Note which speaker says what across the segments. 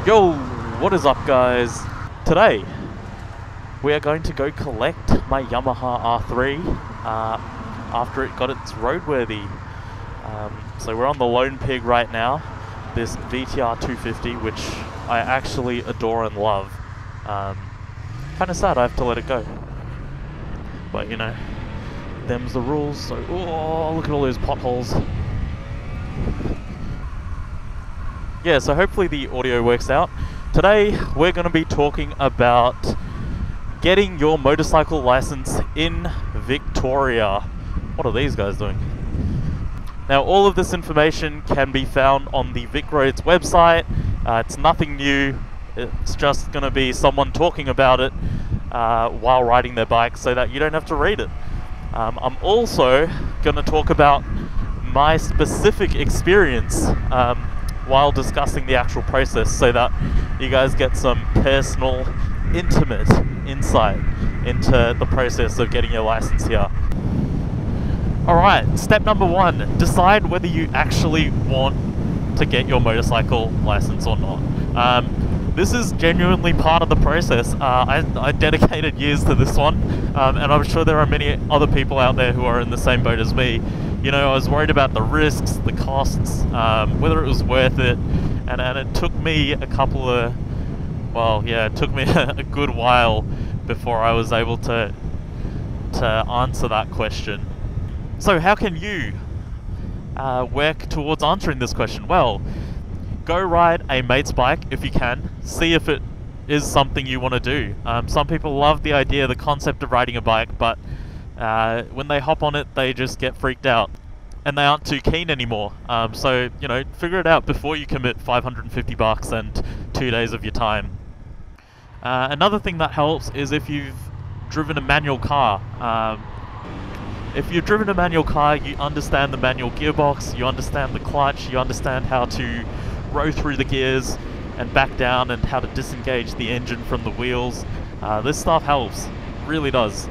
Speaker 1: Yo, what is up guys? Today we are going to go collect my Yamaha R3 after it got its roadworthy. So we're on the Lone Pig right now, this VTR 250 which I actually adore and love. Kind of sad I have to let it go, but you know, them's the rules. So oh, look at all those potholes. Yeah, so hopefully the audio works out. Today we're going to be talking about getting your motorcycle license in Victoria. What are these guys doing? Now all of this information can be found on the VicRoads website. It's nothing new. It's just going to be someone talking about it while riding their bike so that you don't have to read it. I'm also going to talk about my specific experience while discussing the actual process so that you guys get some personal, intimate insight into the process of getting your license here. Alright, step number one, decide whether you actually want to get your motorcycle license or not. This is genuinely part of the process. I dedicated years to this one, and I'm sure there are many other people out there who are in the same boat as me. You know, I was worried about the risks, the costs, whether it was worth it, and it took me a couple of, well, yeah, it took me a good while before I was able to answer that question. So how can you work towards answering this question? Well, go ride a mate's bike if you can. See if it is something you want to do. Some people love the idea, the concept of riding a bike, but when they hop on it, they just get freaked out and they aren't too keen anymore. So, you know, figure it out before you commit $550 and 2 days of your time. Another thing that helps is if you've driven a manual car. If you've driven a manual car, you understand the manual gearbox, you understand the clutch, you understand how to row through the gears and back down and how to disengage the engine from the wheels. This stuff helps, really does.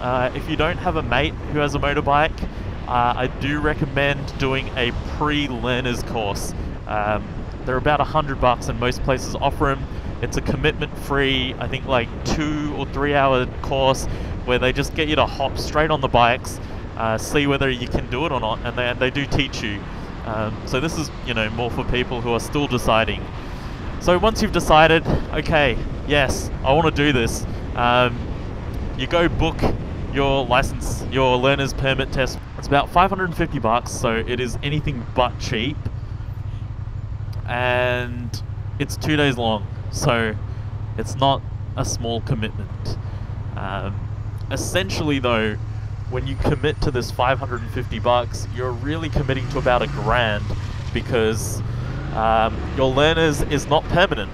Speaker 1: If you don't have a mate who has a motorbike, I do recommend doing a pre-learners course. They're about $100 and most places offer them. It's a commitment-free, I think like 2 or 3 hour course where they just get you to hop straight on the bikes, see whether you can do it or not, and they do teach you. So this is, you know, more for people who are still deciding. So once you've decided, okay, yes, I want to do this, you go book your license, your learner's permit test. It's about $550, so it is anything but cheap, and it's 2 days long, so it's not a small commitment. Essentially though, when you commit to this $550, you're really committing to about $1,000 because your learners is not permanent.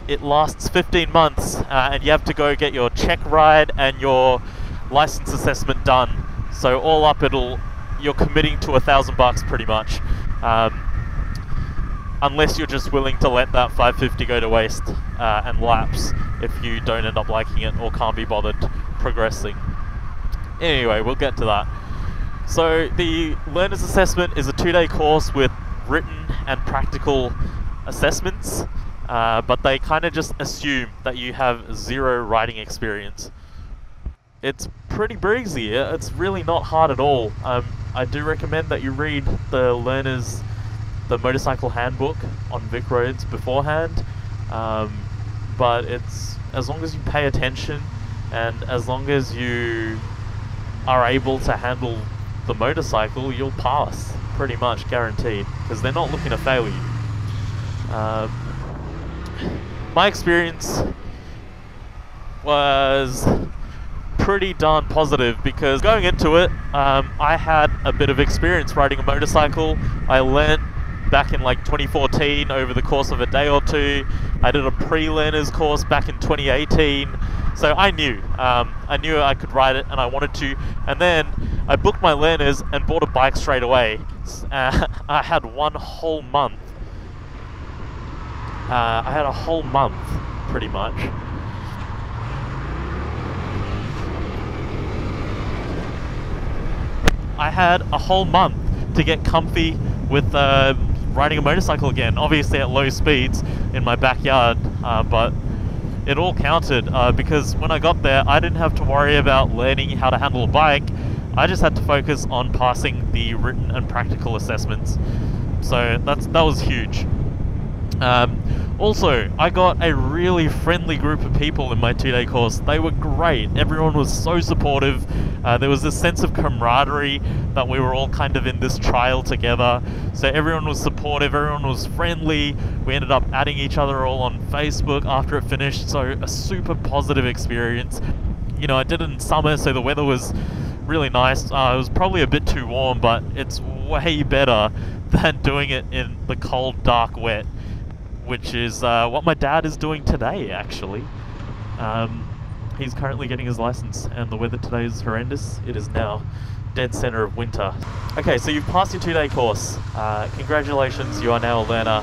Speaker 1: It lasts 15 months and you have to go get your check ride and your license assessment done. So all up you're committing to $1,000 pretty much. Unless you're just willing to let that $550 go to waste and lapse if you don't end up liking it or can't be bothered progressing. Anyway, we'll get to that. So the learner's assessment is a 2-day course with written and practical assessments, but they kind of just assume that you have 0 riding experience. It's pretty breezy. It's really not hard at all. I do recommend that you read the motorcycle handbook on VicRoads beforehand, but it's, as long as you pay attention and as long as you are able to handle the motorcycle, you'll pass, pretty much guaranteed, because they're not looking to fail you. My experience was pretty darn positive because going into it, I had a bit of experience riding a motorcycle. I learnt back in like 2014 over the course of a day or two. I did a pre-learners course back in 2018. So I knew I could ride it and I wanted to, and then I booked my learners and bought a bike straight away. I had 1 whole month. I had a whole month, pretty much. I had a whole month to get comfy with riding a motorcycle again, obviously at low speeds in my backyard, but it all counted because when I got there, I didn't have to worry about learning how to handle a bike. I just had to focus on passing the written and practical assessments. So that was huge. Also, I got a really friendly group of people in my 2-day course. They were great. Everyone was so supportive. There was this sense of camaraderie that we were all kind of in this trial together. So everyone was supportive, everyone was friendly. We ended up adding each other all on Facebook after it finished. So a super positive experience. You know, I did it in summer, so the weather was really nice. It was probably a bit too warm, but it's way better than doing it in the cold, dark, wet, which is what my dad is doing today, actually. He's currently getting his license, and the weather today is horrendous. It is now dead center of winter. Okay, so you've passed your 2-day course. Congratulations, you are now a learner.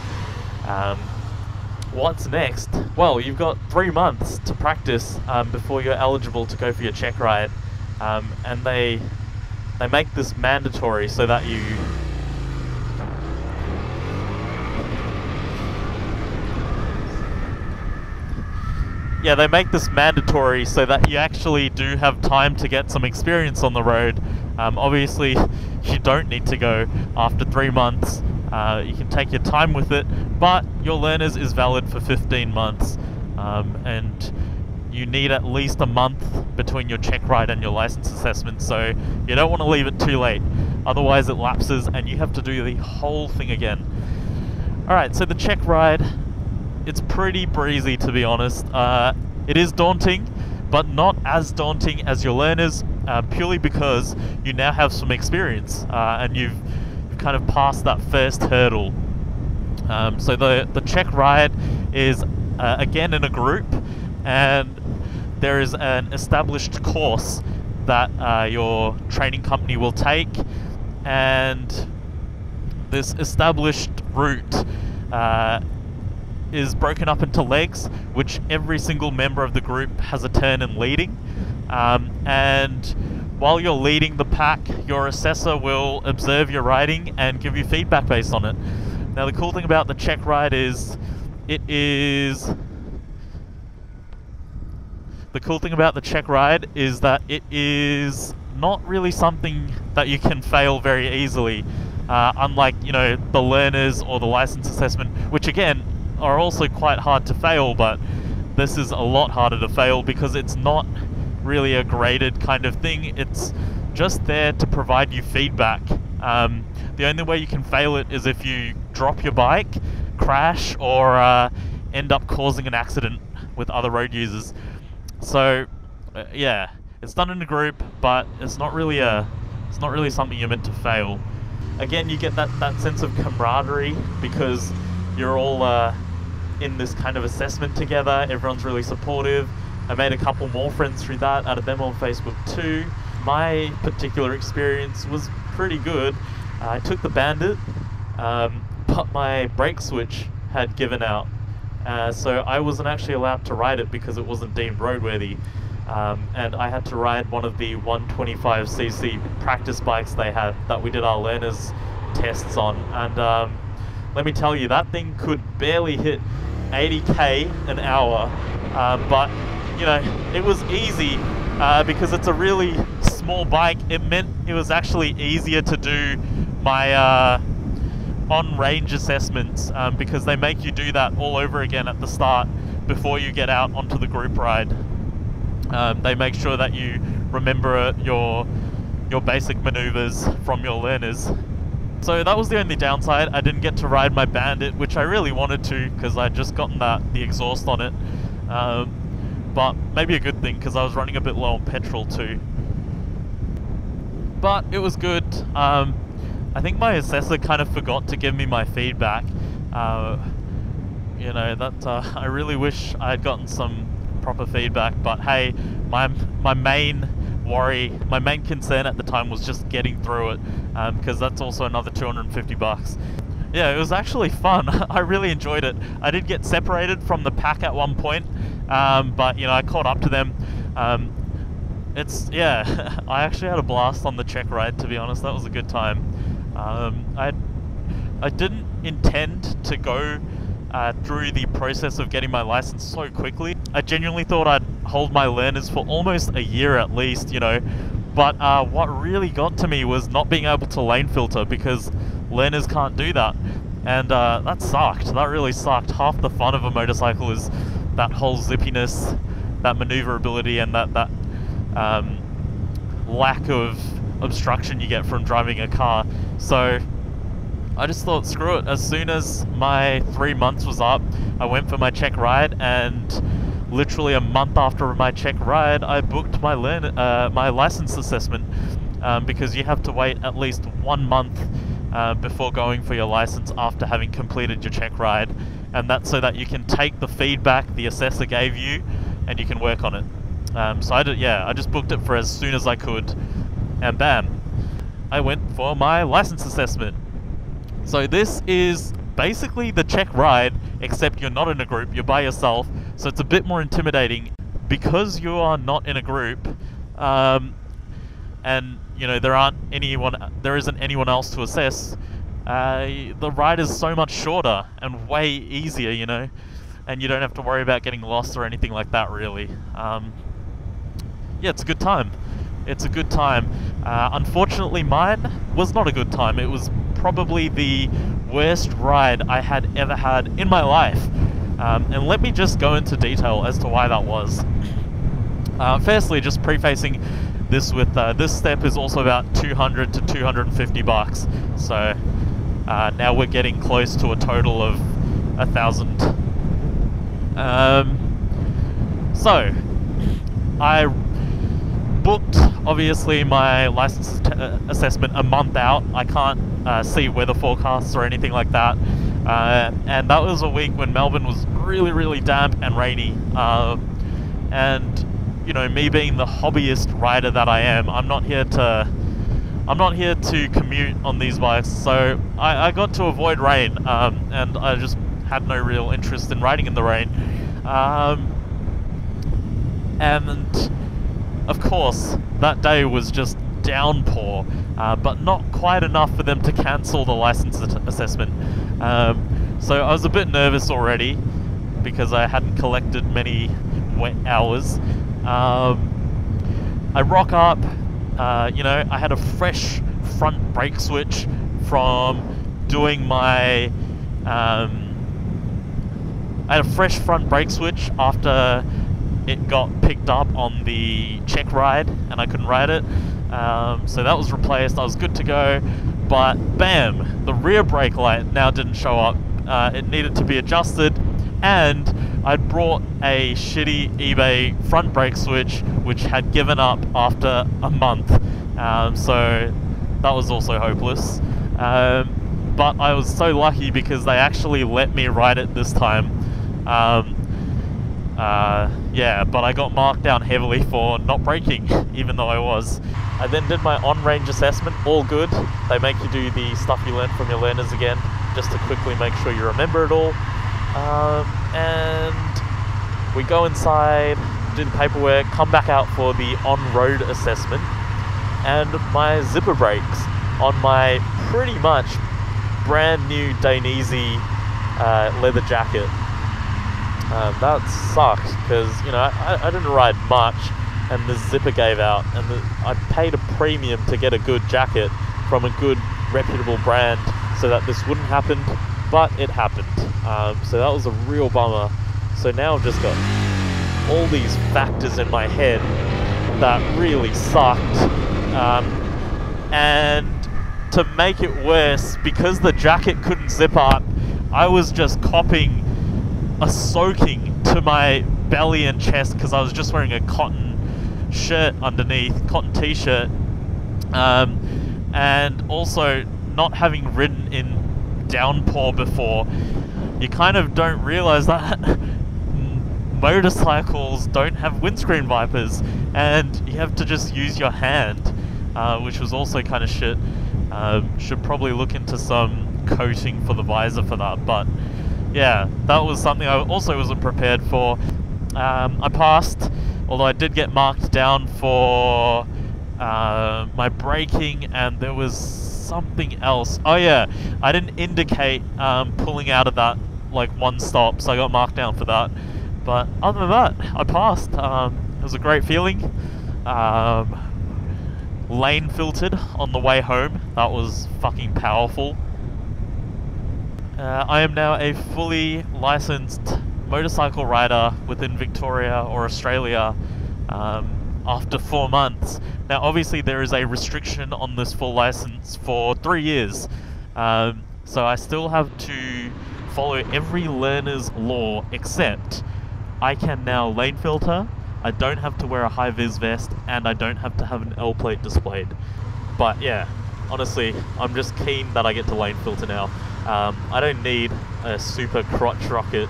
Speaker 1: What's next? Well, you've got 3 months to practice before you're eligible to go for your check ride. And they make this mandatory so that you... Yeah, they make this mandatory so that you actually do have time to get some experience on the road. Obviously, you don't need to go after 3 months. You can take your time with it, but your learners is valid for 15 months. And you need at least a month between your check ride and your license assessment, so you don't want to leave it too late. Otherwise it lapses and you have to do the whole thing again. Alright, so the check ride, it's pretty breezy, to be honest. It is daunting, but not as daunting as your learners, purely because you now have some experience and you've kind of passed that first hurdle. So the check ride is again in a group, and there is an established course that your training company will take, and this established route is broken up into legs, which every single member of the group has a turn in leading. And while you're leading the pack, your assessor will observe your riding and give you feedback based on it. Now, the cool thing about the check ride is that it is not really something that you can fail very easily, unlike, you know, the learners or the license assessment, which again are also quite hard to fail, but this is a lot harder to fail because it's not really a graded kind of thing. It's just there to provide you feedback. The only way you can fail it is if you drop your bike, crash, or end up causing an accident with other road users. So yeah, it's done in a group, but it's not really something you're meant to fail. Again, you get that sense of camaraderie because you're all in this kind of assessment together. Everyone's really supportive. I made a couple more friends through that, added them on Facebook too. My particular experience was pretty good. I took the Bandit, but my brake switch had given out. So I wasn't actually allowed to ride it because it wasn't deemed roadworthy. And I had to ride one of the 125cc practice bikes they had that we did our learners tests on. And let me tell you, that thing could barely hit 80k an hour, but you know, it was easy because it's a really small bike. It meant it was actually easier to do my on-range assessments because they make you do that all over again at the start before you get out onto the group ride. They make sure that you remember your basic maneuvers from your learners. So that was the only downside. I didn't get to ride my Bandit, which I really wanted to because I'd just gotten the exhaust on it. But maybe a good thing because I was running a bit low on petrol too. But it was good. I think my assessor kind of forgot to give me my feedback. You know, that I really wish I had gotten some proper feedback, but hey, my main worry, my main concern at the time was just getting through it, because that's also another 250 bucks. Yeah, it was actually fun. I really enjoyed it. I did get separated from the pack at one point, but you know, I caught up to them. Yeah, I actually had a blast on the check ride, to be honest. That was a good time. I had I didn't intend to go through the process of getting my license so quickly. I genuinely thought I'd hold my learners for almost a year at least, you know. But what really got to me was not being able to lane filter, because learners can't do that. And that sucked. That really sucked. Half the fun of a motorcycle is that whole zippiness, that maneuverability, and that lack of obstruction you get from driving a car. So I just thought, screw it. As soon as my 3 months was up, I went for my check ride, and literally a month after my check ride, I booked my my license assessment, because you have to wait at least 1 month before going for your license after having completed your check ride, and that's so that you can take the feedback the assessor gave you and you can work on it. So I just booked it for as soon as I could, and bam, I went for my license assessment. So this is basically the check ride, except you're not in a group, you're by yourself, so it's a bit more intimidating because you are not in a group, and you know there isn't anyone else to assess. The ride is so much shorter and way easier, you know, and you don't have to worry about getting lost or anything like that, really. Yeah, it's a good time. It's a good time. Unfortunately, mine was not a good time. It was probably the worst ride I had ever had in my life. And let me just go into detail as to why that was. Firstly, just prefacing this with this step is also about 200 to 250 bucks. So now we're getting close to a total of 1,000. So I booked, obviously, my license assessment a month out. I can't see weather forecasts or anything like that. And that was a week when Melbourne was really, really damp and rainy. And you know, me being the hobbyist rider that I am, I'm not here to commute on these bikes. So I got to avoid rain, and I just had no real interest in riding in the rain. And of course, that day was just downpour, but not quite enough for them to cancel the license assessment. So I was a bit nervous already because I hadn't collected many wet hours. I rock up, you know, I had a fresh front brake switch from doing my... I had a fresh front brake switch after it got picked up on the check ride and I couldn't ride it. So that was replaced. I was good to go, but bam, the rear brake light now didn't show up. It needed to be adjusted, and I'd brought a shitty eBay front brake switch which had given up after a month. So that was also hopeless. But I was so lucky because they actually let me ride it this time. Yeah, but I got marked down heavily for not braking, even though I was. I then did my on-range assessment, all good. They make you do the stuff you learned from your learners again, just to quickly make sure you remember it all. And we go inside, do the paperwork, come back out for the on-road assessment, and my zipper brakes on my pretty much brand new Dainese leather jacket. That sucked because, you know, I didn't ride much and the zipper gave out, and I paid a premium to get a good jacket from a good reputable brand so that this wouldn't happen, but it happened. So that was a real bummer. So now I've just got all these factors in my head that really sucked. And to make it worse, because the jacket couldn't zip up, I was just copping a soaking to my belly and chest because I was just wearing a cotton shirt underneath, cotton t-shirt, and also not having ridden in downpour before, you kind of don't realize that motorcycles don't have windscreen wipers and you have to just use your hand, which was also kind of shit. Should probably look into some coating for the visor for that, but yeah, that was something I also wasn't prepared for. I passed, although I did get marked down for my braking, and there was something else. Oh yeah, I didn't indicate pulling out of that like one stop, so I got marked down for that. But other than that, I passed. It was a great feeling. Lane filtered on the way home. That was fucking powerful. I am now a fully licensed motorcycle rider within Victoria or Australia after 4 months. Now obviously there is a restriction on this full license for 3 years, so I still have to follow every learner's law, except I can now lane filter, I don't have to wear a high-vis vest, and I don't have to have an L plate displayed. But yeah, honestly, I'm just keen that I get to lane filter now. I don't need a super crotch rocket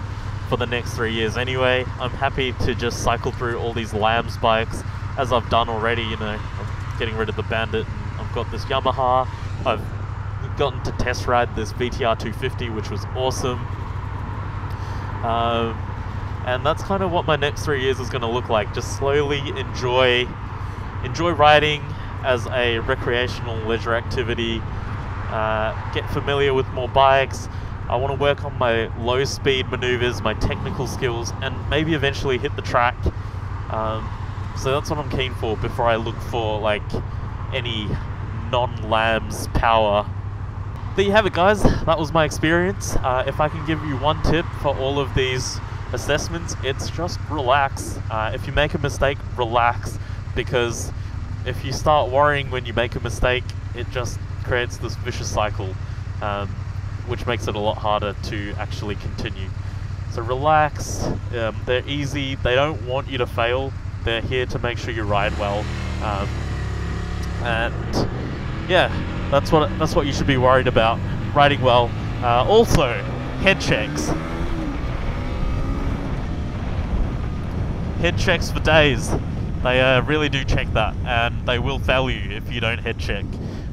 Speaker 1: for the next 3 years anyway. I'm happy to just cycle through all these Lambs bikes, as I've done already. You know, I'm getting rid of the Bandit, and I've got this Yamaha. I've gotten to test ride this VTR 250, which was awesome. And that's kind of what my next 3 years is going to look like. Just slowly enjoy riding as a recreational leisure activity. Get familiar with more bikes. I want to work on my low speed maneuvers, my technical skills, and maybe eventually hit the track. So that's what I'm keen for before I look for like any non-Lambs power. There you have it, guys. That was my experience. If I can give you one tip for all of these assessments, it's just relax. If you make a mistake, relax, because if you start worrying when you make a mistake, it just creates this vicious cycle, which makes it a lot harder to actually continue. So relax. They're easy. They don't want you to fail. They're here to make sure you ride well. And yeah, that's what you should be worried about. Riding well. Also, head checks. Head checks for days. They really do check that, and they will fail you if you don't head check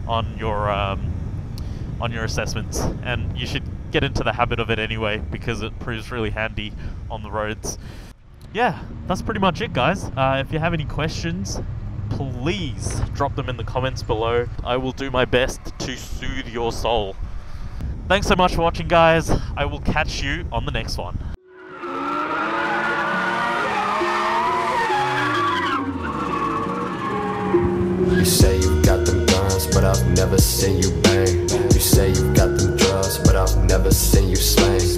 Speaker 1: on your assessments. And you should get into the habit of it anyway, because it proves really handy on the roads. Yeah, that's pretty much it, guys. If you have any questions, please drop them in the comments below. I will do my best to soothe your soul. Thanks so much for watching, guys. I will catch you on the next one.
Speaker 2: You say you got them guns, but I've never seen you bang. You say you got them drugs, but I've never seen you slang.